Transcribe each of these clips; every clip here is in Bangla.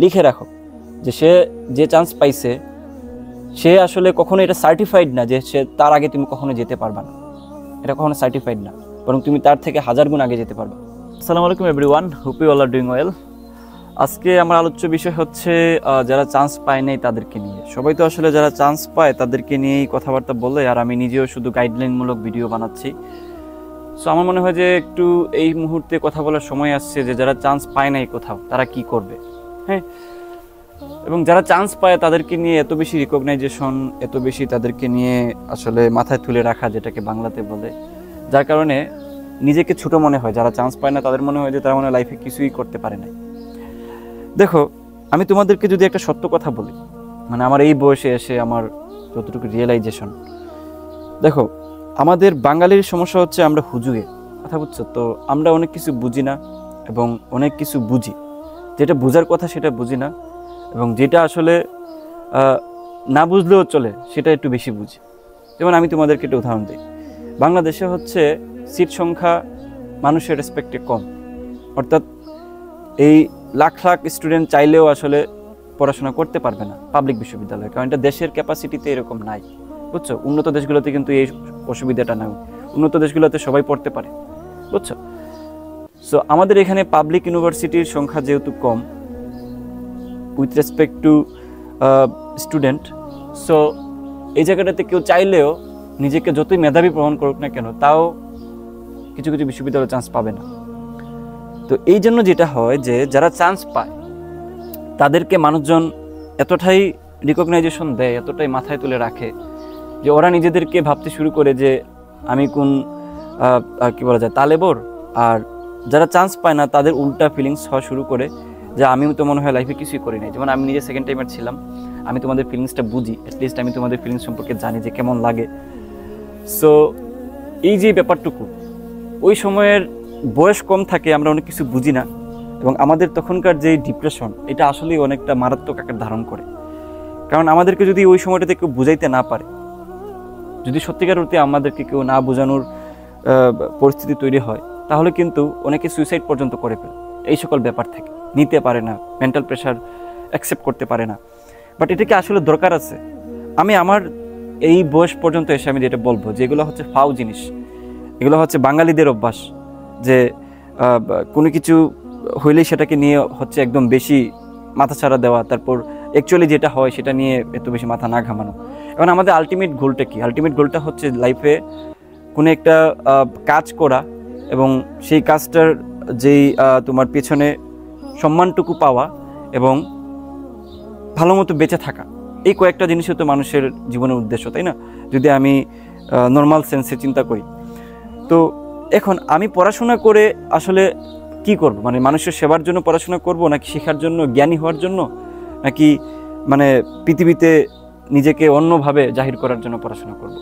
লিখে রাখো যে সে যে চান্স পাইছে সে আসলে কখনো এটা সার্টিফাইড না যে সে তার আগে তুমি কখনো যেতে পারবা না, এটা কখনো সার্টিফাইড না, বরং তুমি তার থেকে 1000 গুণ আগে যেতে পারবা। আসসালামু আলাইকুম everyone, hope you all are doing well. আজকে আমার আলোচ্য বিষয় হচ্ছে যারা চান্স পায় নাই তাদেরকে নিয়ে। সবাই তো আসলে যারা চান্স পায় তাদেরকে নিয়েই কথাবার্তা বলে, আর আমি নিজেও শুধু গাইডলাইনমূলক ভিডিও বানাচ্ছি। সো আমার মনে হয় যে একটু এই মুহূর্তে কথা বলার সময় আসছে যে যারা চান্স পায় নাই কোথাও তারা কি করবে, হ্যাঁ, এবং যারা চান্স পায় তাদেরকে নিয়ে এত বেশি রিকগনাইজেশন, এত বেশি তাদেরকে নিয়ে আসলে মাথায় তুলে রাখা, যেটাকে বাংলাতে বলে, যার কারণে নিজেকে ছোট মনে হয়। যারা চান্স পায় না তাদের মনে হয় যে তারা মনে হয় লাইফে কিছুই করতে পারে না। দেখো, আমি তোমাদেরকে যদি একটা সত্য কথা বলি, মানে আমার এই বয়সে এসে আমার যতটুকু রিয়েলাইজেশন, দেখো আমাদের বাঙালির সমস্যা হচ্ছে আমরা হুজুগে কথা, বুঝছো তো? আমরা অনেক কিছু বুঝি না এবং অনেক কিছু বুঝি, যেটা বোঝার কথা সেটা বুঝি না, এবং যেটা আসলে না বুঝলেও চলে সেটা একটু বেশি বুঝি। যেমন আমি তোমাদেরকে একটা উদাহরণ দিই। বাংলাদেশে হচ্ছে সিট সংখ্যা মানুষের রেসপেক্টে কম, অর্থাৎ এই লাখ লাখ স্টুডেন্ট চাইলেও আসলে পড়াশোনা করতে পারবে না পাবলিক বিশ্ববিদ্যালয়ে, কারণ এটা দেশের ক্যাপাসিটিতে এরকম নাই, বুঝছো? উন্নত দেশগুলোতে কিন্তু এই অসুবিধাটা নাই, উন্নত দেশগুলোতে সবাই পড়তে পারে, বুঝছো? সো আমাদের এখানে পাবলিক ইউনিভার্সিটির সংখ্যা যেহেতু কম with respect to student, so এই জায়গাটাতে কেউ চাইলেও নিজেকে যতই মেধাবী প্রমাণ করুক না কেন, তাও কিছু কিছু বিশ্ববিদ্যালয়ে চান্স পাবে না। তো এই জন্য যেটা হয় যে যারা চান্স পায় তাদেরকে মানুষজন এতটাই রিকগনাইজেশন দেয়, এতটাই মাথায় তুলে রাখে যে ওরা নিজেদেরকে ভাবতে শুরু করে যে আমি কোন কি বলা যায় তালেবর। আর যারা চান্স পায় না তাদের উল্টা ফিলিংস হওয়া শুরু করে যে আমি তো মনে হয় লাইফে কিছুই করি নাই। যেমন আমি নিজে সেকেন্ড টাইমার ছিলাম, আমি তোমাদের ফিলিংসটা বুঝি, অ্যাটলিস্ট আমি তোমাদের ফিলিংস সম্পর্কে জানি যে কেমন লাগে। সো এই যে ব্যাপারটুকু, ওই সময়ের বয়স কম থাকে, আমরা অনেক কিছু বুঝি না, এবং আমাদের তখনকার যে ডিপ্রেশন, এটা আসলেই অনেকটা মারাত্মক আকার ধারণ করে। কারণ আমাদেরকে যদি ওই সময়টাতে কেউ বুঝাইতে না পারে, যদি সত্যিকার অর্থে আমাদেরকে কেউ না বোঝানোর পরিস্থিতি তৈরি হয়, তাহলে কিন্তু অনেকে সুইসাইড পর্যন্ত করে ফেলে এই সকল ব্যাপার থেকে, নিতে পারে না, মেন্টাল প্রেশার অ্যাকসেপ্ট করতে পারে না। বাট এটা কি আসলে দরকার আছে? আমি আমার এই বয়স পর্যন্ত এসে আমি যেটা বলবো যে এগুলো হচ্ছে ফাও জিনিস, এগুলো হচ্ছে বাঙালিদের অভ্যাস, যে কোনো কিছু হইলেই সেটাকে নিয়ে হচ্ছে একদম বেশি মাথাছাড়া দেওয়া, তারপর অ্যাকচুয়ালি যেটা হয় সেটা নিয়ে এত বেশি মাথা না ঘামানো। এবং আমাদের আলটিমেট গোলটা কি? আলটিমেট গোলটা হচ্ছে লাইফে কোনো একটা কাজ করা এবং সেই কাজটার যেই তোমার পেছনে সম্মানটুকু পাওয়া এবং ভালো মতো বেঁচে থাকা, এই কয়েকটা জিনিসই তো মানুষের জীবনের উদ্দেশ্য, তাই না? যদি আমি নর্মাল সেন্সে চিন্তা করি। তো এখন আমি পড়াশোনা করে আসলে কি করব? মানে মানুষের সেবার জন্য পড়াশোনা করব, নাকি শেখার জন্য, জ্ঞানী হওয়ার জন্য, নাকি মানে পৃথিবীতে নিজেকে অন্যভাবে জাহির করার জন্য পড়াশোনা করব?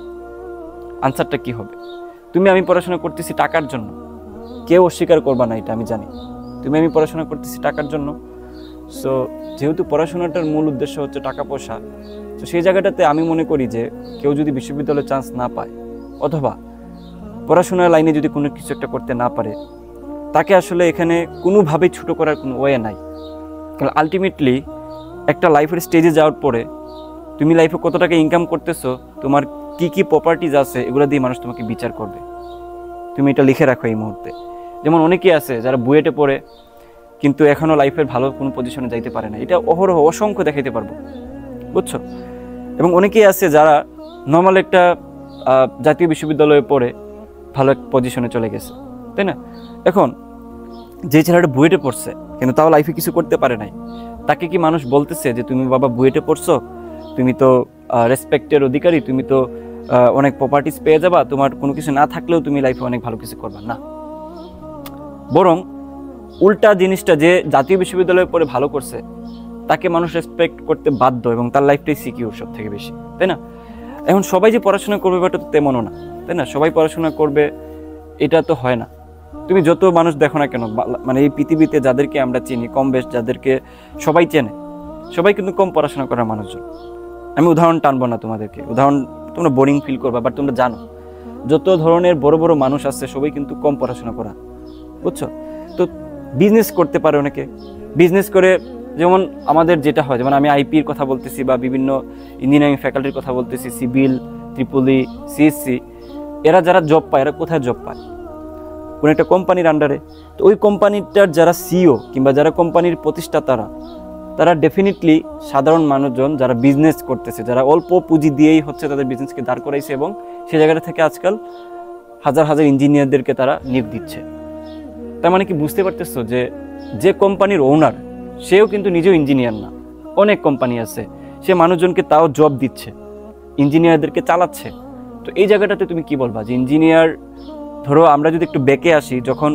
আনসারটা কি হবে? আমি পড়াশোনা করতেছি টাকার জন্য, কেউ অস্বীকার করবা না, এটা আমি জানি। আমি পড়াশোনা করতেছি টাকার জন্য। সো যেহেতু পড়াশোনাটার মূল উদ্দেশ্য হচ্ছে টাকা পয়সা, তো সেই জায়গাটাতে আমি মনে করি যে কেউ যদি বিশ্ববিদ্যালয়ে চান্স না পায় অথবা পড়াশোনার লাইনে যদি কোনো কিছু একটা করতে না পারে, তাকে আসলে এখানে কোনোভাবেই ছোট করার কোনো ওয়ে নাই। কারণ আলটিমেটলি একটা লাইফের স্টেজে যাওয়ার পরে তুমি লাইফে কত টাকা ইনকাম করতেছো, তোমার কি কি প্রপার্টিজ আছে, এগুলো দিয়ে মানুষ তোমাকে বিচার করবে। তুমি এটা লিখে রাখো এই মুহূর্তে। যেমন অনেকেই আছে যারা বুয়েটে পড়ে কিন্তু এখনও লাইফের ভালো কোনো পজিশনে যাইতে পারে না, এটা অহরহ অসংখ্য দেখাইতে পারবো, বুঝছো? এবং অনেকেই আছে যারা নর্মাল একটা জাতীয় বিশ্ববিদ্যালয়ে পড়ে ভালো এক পজিশনে চলে গেছে, তাই না? এখন যে ছেলেটা বুয়েটে পড়ছে কিন্তু তাও লাইফে কিছু করতে পারে নাই, তাকে কি মানুষ বলতেছে যে তুমি বাবা বুয়েটে পড়ছো, তুমি তো রেসপেক্টের অধিকারী, তুমি তো অনেক প্রপার্টিস পেয়ে যাবা, তোমার কোনো কিছু না থাকলেও তুমি লাইফে অনেক ভালো কিছু করবা না? বরং উল্টা জিনিসটা, যে জাতীয় বিশ্ববিদ্যালয়ে পড়ে ভালো করছে তাকে মানুষ রেসপেক্ট করতে বাধ্য, এবং তার লাইফটাই সিকিউর সব থেকে বেশি, তাই না? এখন সবাই যে পড়াশোনা করবে ব্যাপারটা তো তেমনও না, তাই না? সবাই পড়াশোনা করবে এটা তো হয় না। তুমি যত মানুষ দেখো না কেন, মানে এই পৃথিবীতে যাদেরকে আমরা চিনি কম বেশ, যাদেরকে সবাই চেনে, সবাই কিন্তু কম পড়াশোনা করার মানুষজন। আমি উদাহরণ টানবো না তোমাদেরকে, উদাহরণ তোমরা বোরিং ফিল করবা, বাট তোমরা জানো যত ধরনের বড় বড় মানুষ আছে সবাই কিন্তু কম পড়াশোনা করা, বুঝছো? তো বিজনেস করতে পারে অনেকে, বিজনেস করে যেমন আমাদের যেটা হয়, যেমন আমি আইপির কথা বলতেছি বা বিভিন্ন ইঞ্জিনিয়ারিং ফ্যাকাল্টির কথা বলতেছি, সিভিল, ট্রিপলি, সিএসসি, এরা যারা জব পায়, এরা কোথায় জব পায়? কোনো একটা কোম্পানির আন্ডারে। তো ওই কোম্পানিটার যারা সিইও কিংবা যারা কোম্পানির প্রতিষ্ঠাতারা, তারা ডেফিনেটলি সাধারণ মানুষজন যারা বিজনেস করতেছে, যারা অল্প পুঁজি দিয়েই হচ্ছে তাদের বিজনেসকে দাঁড় করাইছে, এবং সেই জায়গাটা থেকে আজকাল হাজার হাজার ইঞ্জিনিয়ারদেরকে তারা নিয়োগ দিচ্ছে। তার মানে কি বুঝতে পারতেছো যে যে কোম্পানির ওনার সেও কিন্তু নিজেও ইঞ্জিনিয়ার না। অনেক কোম্পানি আছে, সে মানুষজনকে তাও জব দিচ্ছে, ইঞ্জিনিয়ারদেরকে চালাচ্ছে। তো এই জায়গাটাতে তুমি কি বলবা যে ইঞ্জিনিয়ার, ধরো আমরা যদি একটু বেঁকে আসি, যখন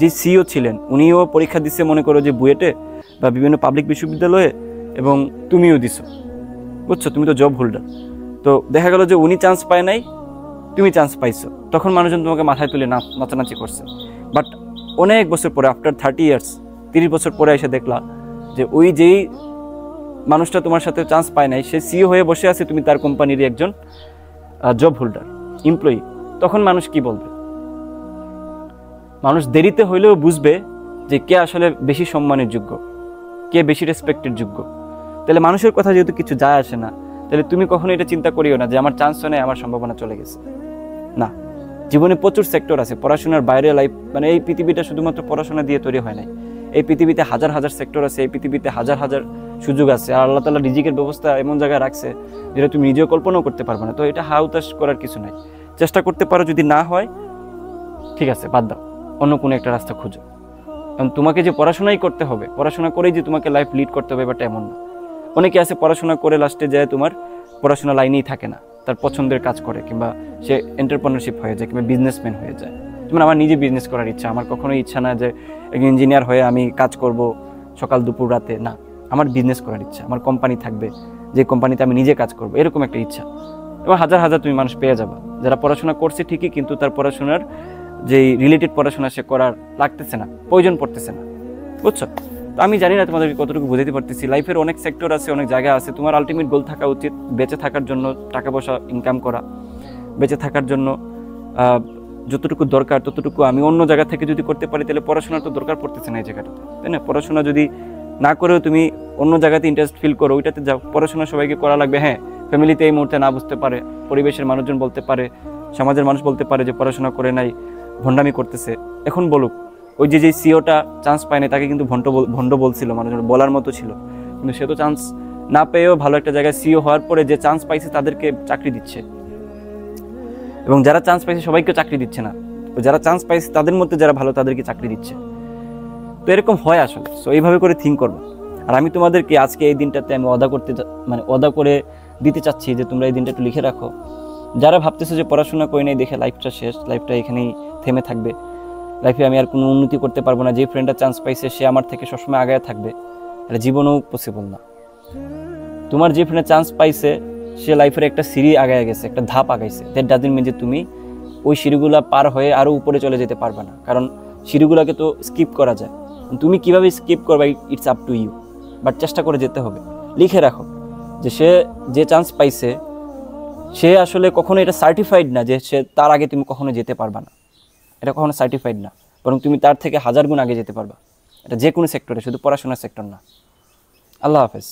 যে সিইও ছিলেন উনিও পরীক্ষা দিচ্ছে, মনে করো যে বুয়েটে বা বিভিন্ন পাবলিক বিশ্ববিদ্যালয়ে, এবং তুমিও দিছো, বুঝছো, তুমি তো জব হোল্ডার। তো দেখা গেল যে উনি চান্স পায় নাই, তুমি চান্স পাইছো, তখন মানুষজন তোমাকে মাথায় তুলে নাচানাচি করছে। বাট অনেক বছর পরে, আফটার 30 ইয়ার্স, 30 বছর পরে এসে দেখলা যে ওই যেই মানুষটা তোমার সাথে চান্স পায় নাই, সে সিইও হয়ে বসে আছে, তুমি তার কোম্পানির একজন জব হোল্ডার, এমপ্লয়ি। তখন মানুষ কি বলবে? মানুষ দেরিতে হইলেও বুঝবে যে কে আসলে বেশি সম্মানের যোগ্য, কে বেশি রেসপেক্টের যোগ্য। তাহলে মানুষের কথা যেহেতু কিছু যায় আসে না, তাহলে তুমি কখনো এটা চিন্তা করিও না যে আমার চান্স নেই, আমার সম্ভাবনা চলে গেছে। না, জীবনে প্রচুর সেক্টর আছে, পড়াশোনার বাইরে লাইফ, মানে এই পৃথিবীটা শুধুমাত্র পড়াশোনা দিয়ে তৈরি হয় নাই। এই পৃথিবীতে হাজার হাজার সেক্টর আছে, এই পৃথিবীতে হাজার হাজার সুযোগ আছে, আর আল্লাহ তাআলা রিজিকের ব্যবস্থা এমন জায়গায় রাখছে যেটা তুমি নিজেও কল্পনাও করতে পারবে না। তো এটা হাউতাশ করার কিছু নাই, চেষ্টা করতে পারো, যদি না হয় ঠিক আছে, বাদ দাও, অন্য কোনো একটা রাস্তা খুঁজো। কারণ তোমাকে যে পড়াশোনাই করতে হবে, পড়াশোনা করেই যে তোমাকে লাইফ লিড করতে হবে ব্যাপারটা এমন না। অনেকে আছে পড়াশোনা করে লাস্টে যায় তোমার পড়াশোনা লাইনেই থাকে না, তার পছন্দের কাজ করে, কিংবা সে এন্টারপ্রেনারশিপ হয়ে যায়, কিংবা বিজনেসম্যান হয়ে যায়। যেমন আমার নিজে বিজনেস করার ইচ্ছা, আমার কখনোই ইচ্ছা না যে একজন ইঞ্জিনিয়ার হয়ে আমি কাজ করব সকাল দুপুর রাতে, না, আমার বিজনেস করার ইচ্ছা, আমার কোম্পানি থাকবে, যে কোম্পানিতে আমি নিজে কাজ করব, এরকম একটা ইচ্ছা। এবং হাজার হাজার তুমি মানুষ পেয়ে যাবা যারা পড়াশোনা করছে ঠিকই, কিন্তু তার পড়াশোনার যে রিলেটেড পড়াশোনা সে করার লাগতেছে না, প্রয়োজন পড়তেছে না, বুঝছো? তো আমি জানি না তোমাদেরকে কতটুকু বুঝাতে পারতেছি। লাইফের অনেক সেক্টর আছে, অনেক জায়গা আছে, তোমার আলটিমেট গোল থাকা উচিত বেঁচে থাকার জন্য টাকা পয়সা ইনকাম করা, বেঁচে থাকার জন্য যতটুকু দরকার ততটুকু আমি অন্য জায়গা থেকে যদি করতে পারি, তাহলে পড়াশোনার তো দরকার পড়তেছে না এই জায়গাটাতে, তাই না? পড়াশোনা যদি না করেও তুমি অন্য জায়গাতে ইন্টারেস্ট ফিল করো, ওইটাতে যাও। পড়াশোনা সবাইকে করা লাগবে, হ্যাঁ, ফ্যামিলিতে এই মুহূর্তে না বুঝতে পারে, পরিবেশের মানুষজন বলতে পারে, সমাজের মানুষ বলতে পারে যে পড়াশোনা করে নাই, ভণ্ডামি করতেছে। এখন বলুক, ওই যে সিইওটা চান্স পায় না, তাকে কিন্তু ভণ্ড বলছিল, মানুষজন বলার মতো ছিল, কিন্তু সে তো চান্স না পেয়েও ভালো একটা জায়গায় সিইও হওয়ার পরে যে চান্স পাইছে তাদেরকে চাকরি দিচ্ছে, এবং যারা চান্স পাইছে সবাইকে চাকরি দিচ্ছে না, যারা চান্স পাইছে তাদের মধ্যে যারা ভালো তাদেরকে চাকরি দিচ্ছে। তো এরকম হয় আসলে। সো এইভাবে করে থিঙ্ক করবো। আর আমি তোমাদেরকে আজকে এই দিনটাতে আমি ওয়াদা করে দিতে চাচ্ছি যে তোমরা এই দিনটা একটু লিখে রাখো। যারা ভাবতেছো যে পড়াশোনা করে নেই দেখে লাইফটা শেষ, লাইফটা এখানেই থেমে থাকবে, লাইফে আমি আর কোনো উন্নতি করতে পারবো না, যে ফ্রেন্ডটা চান্স পাইছে সে আমার থেকে সবসময় আগায় থাকবে, এটা জীবনেও পসিবল না। তোমার যে ফ্রেন্ডে চান্স পাইছে সে লাইফের একটা সিঁড়ি আগায় গেছে, একটা ধাপ আগাইছে, দ্যাট ডাজন্ট মিন যে তুমি ওই সিঁড়িগুলা পার হয়ে আরও উপরে চলে যেতে পারবে না, কারণ সিঁড়িগুলোকে তো স্কিপ করা যায়। তুমি কিভাবে স্কিপ করবে, it's up to you, but চেষ্টা করে যেতে হবে। লিখে রাখো যে সে যে চান্স পাইছে সে আসলে কখনো এটা সার্টিফাইড না যে সে তার আগে তুমি কখনো যেতে পারবা না, এটা কখনো সার্টিফাইড না, বরং তুমি তার থেকে হাজার গুণ আগে যেতে পারবা। এটা যে কোনো সেক্টরে, শুধু পড়াশোনার সেক্টর না। আল্লাহ হাফেজ।